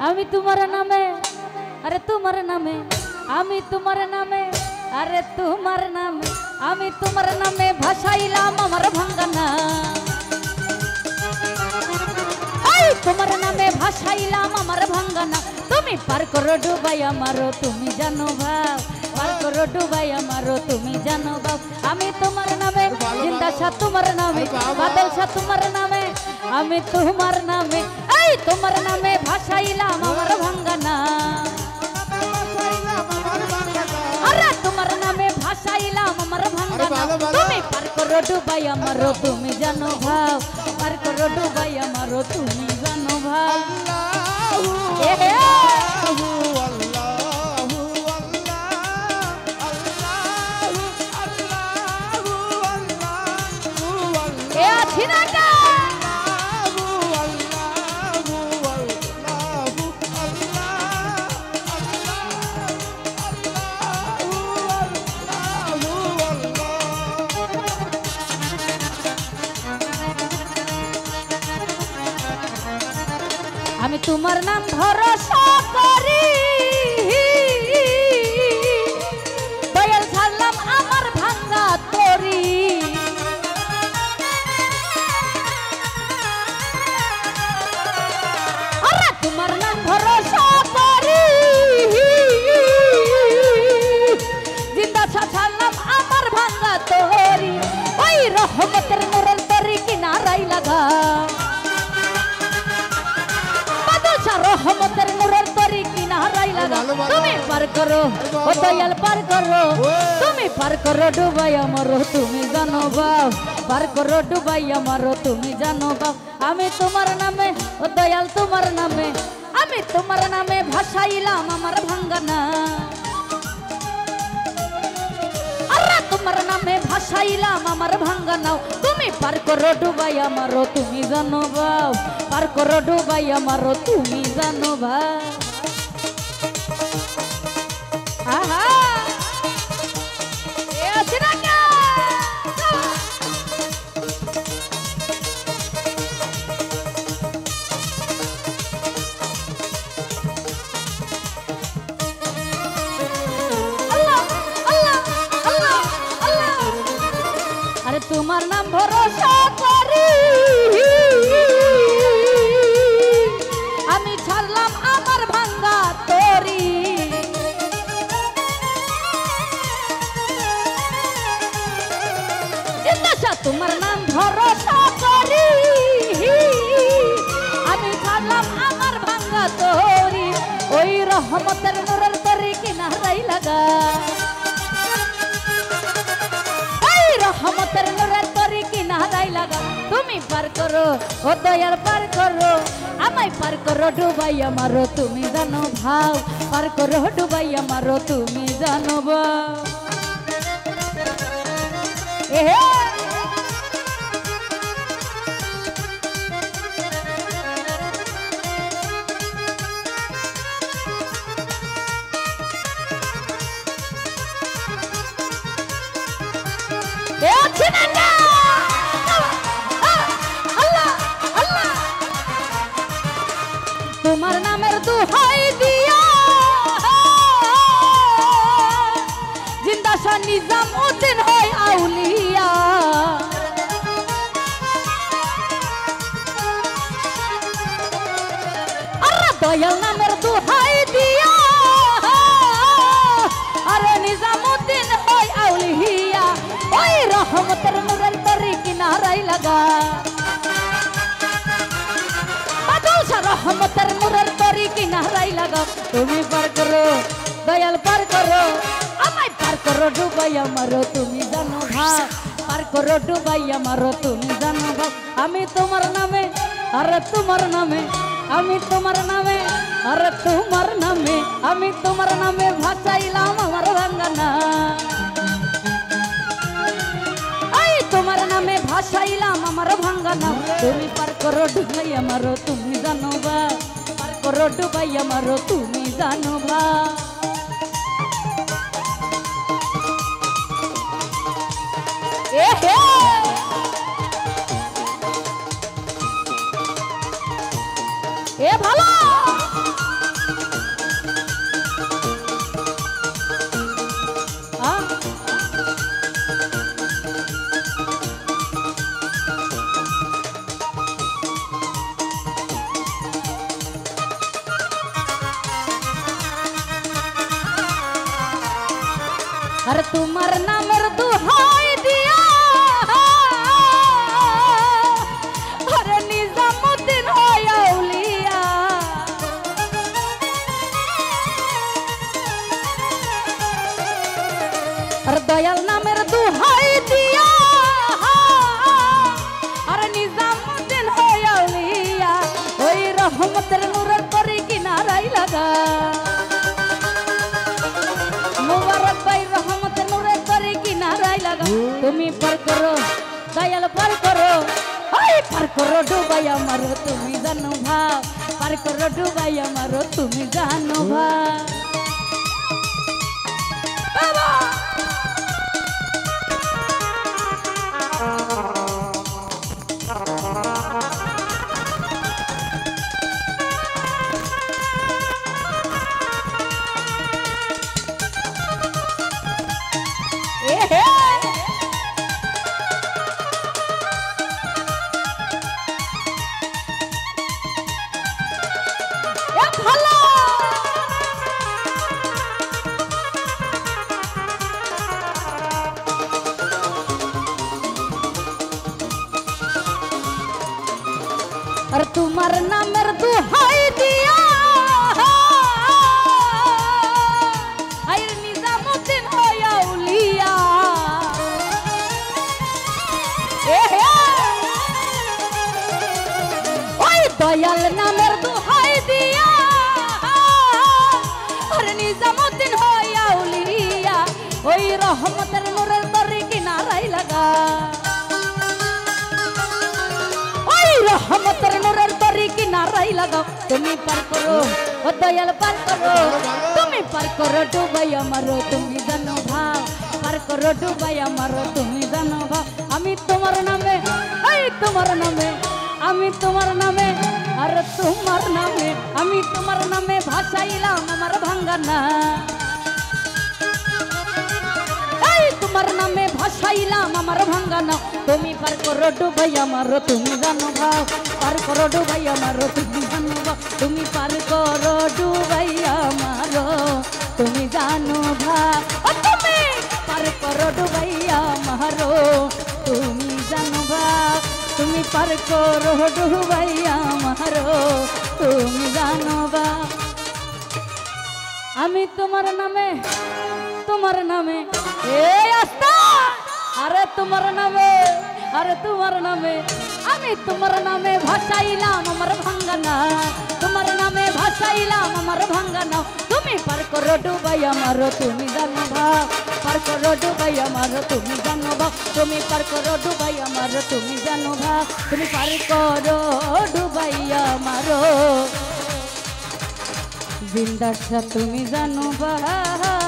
আমি তোমার নামে আরে তোমার নামে আমি তোমার নামে আরে তোমার নামে আমি তোমার নামে ভাসাইলাম আমার ভাঙ্গানা তোমার নামে ভাসাইলাম আমার ভাঙ্গানা তুমি পার করো ডুবাই আমারো তুমি জানো ভাব পার করো ডুবাই আমারো তুমি জানো ভাব আমি তোমার নামে জিন্দা শাহ তোমার নামে বাদল শাহ তোমার নামে আমি তোমার নামে এই তোমার নামে ভাসাইলাম আমার ভাঙ্গানা আরে তোমার নামে ভাসাইলাম আমার ভাঙ্গানা তুমি পার করো ডুবাই আমারো তুমি জানো ভাব পার করো ডুবাই আমারো তুমি জানো ভাব আমি তোমার নাম ভরসা করি দয়াল ছাড়লাম আমার ভাঙ্গা তরি আরে তোমার নাম ভরসা করি জিন্দা ছাড়লাম আমার ভাঙ্গা তরি ওই রহমতের নূরের তরি কিনারাই লাগা রহমতের নূরের তরি কিনারাই লাগা তুমি পার করো ও দয়াল পার করো তুমি পার করো ডুবাই আমারো তুমি জানো বাপ পার করো ডুবাই আমারো তুমি জানো বাপ আমি তোমার নামে ও দয়াল তোমার নামে আমি তোমার নামে ভাসাইলাম আমার ভাঙ্গানা আরে তোমার নামে ভাসাইলাম আমার ভাঙ্গানা তুমি পার করো ডুবাই আমারো তুমি জানো বাপ পার করো ডুবাই আমারো তুমি জানো ভাই আহা এ আছে না কে আল্লাহ আল্লাহ আল্লাহ আল্লাহ আরে তোমার নাম ভরসা করি আমি ছাড়লাম আমার ভাঙ্গা তরি তোমার নাম ভরসা করি আমি ছাড়লাম আমার ভাঙ্গা তরি ওই রহমতের নূরের তরি কিনারাই লাগা ওই রহমতের নূরের তরি কিনারাই লাগা তুমি পার করো ও দয়াল পার করো আমায় পার করো ডুবাই আমারো তুমি জানো ভাব পার করো ডুবাই আমারো তুমি জানো ভাব তোমার নামের দুহাই দিয়া জিন্দা শাহ নিজামউদ্দিন হয় আউলিয়া আরে দয়াল নামের দুহাই দিয়া আরে নিজামউদ্দিন হয় আউলিয়া ওই রহমতের নূরের তরি কিনারাই লাগা রহমতের নূরের তরি কিনারাই লাগা তুমি পার করো দয়াল পার করো আমায় পার করো ডুবাই আমারো তুমি জানো ভাব পার করো ডুবাই আমারো তুমি জানো ভাব আমি তোমার নামে আরে তোমার নামে আমি তোমার নামে আরে তোমার নামে আমি তোমার নামে ভাসাইলাম আমার ভাঙ্গানা তোমার নামে ভাসাইলাম আমার ভাঙ্গানা তুমি পার করো ডুবাই আমারো তুমি জানো বা পার করো ডুবাই আমারো তুমি জানো বা এ হে এ ভালো अरे तुम्हार नामेर दुहाई दिया अरे निजामुद्दीन औलिया अरे दयाल नामेर दुहाई दिया अरे निजामुद्दीन औलिया ओई रहमतेर नूरेर तरी किनाराय लागा मुबारक भाई रहमतेर नूरे तरी किनाराय लागা তুমি পার করো দয়াল পার করো ওই পার করো ডুবাই আমারো তুমি জানো ভাব পার করো ডুবাই আমারো তুমি জানো ভাব বাবা और तुम्हार नामेर दुहाई दिया आइर निजामुद्दीन औलिया ओई दयाल नामेर दुहाई दिया और निजामुद्दीन औलिया ओई रहमतेर नूरेर तरी किनाराय लागা रहमतेर नूरेर तरी किनाराय लागाও তুমি পার করো ও দয়াল পার করো তুমি পার করো ডুবাই আমারো তুমি জানো ভাব পার করো ডুবাই আমারো তুমি জানো ভাব আমি তোমার নামে এই তোমার নামে আমি তোমার নামে আর তোমার নামে আমি তোমার নামে ভাসাইলাম আমার ভাঙ্গানা তোমার নামে ভাসাইলাম আমার ভাঙ্গানা তুমি পার করো ডুবাই আমারো তুমি জানো ভাব পার করো ডুবাই আমারো তুমি জানো ভাব তুমি পার করো ডুবাই আমারো তুমি জানো ভাব তুমি পার করো ডুবাই আমারো তুমি জানো ভাব তুমি পার করো ডুবাই আমারো তুমি জানো ভাব আমি তোমার নামে এ আস্তা আরে তোমার নামে আমি তোমার নামে ভাসাইলাম আমার ভাঙ্গানা তোমার নামে ভাসাইলাম আমার ভাঙ্গানা তুমি পার করো ডুবাই আমারো তুমি জানো ভাব পার করো ডুবাই আমারো তুমি জানো ভাব তুমি পার করো ডুবাই আমারো তুমি জানো ভাব তুমি পার করো ডুবাই আমারো জিন্দাশা তুমি জানো ভাব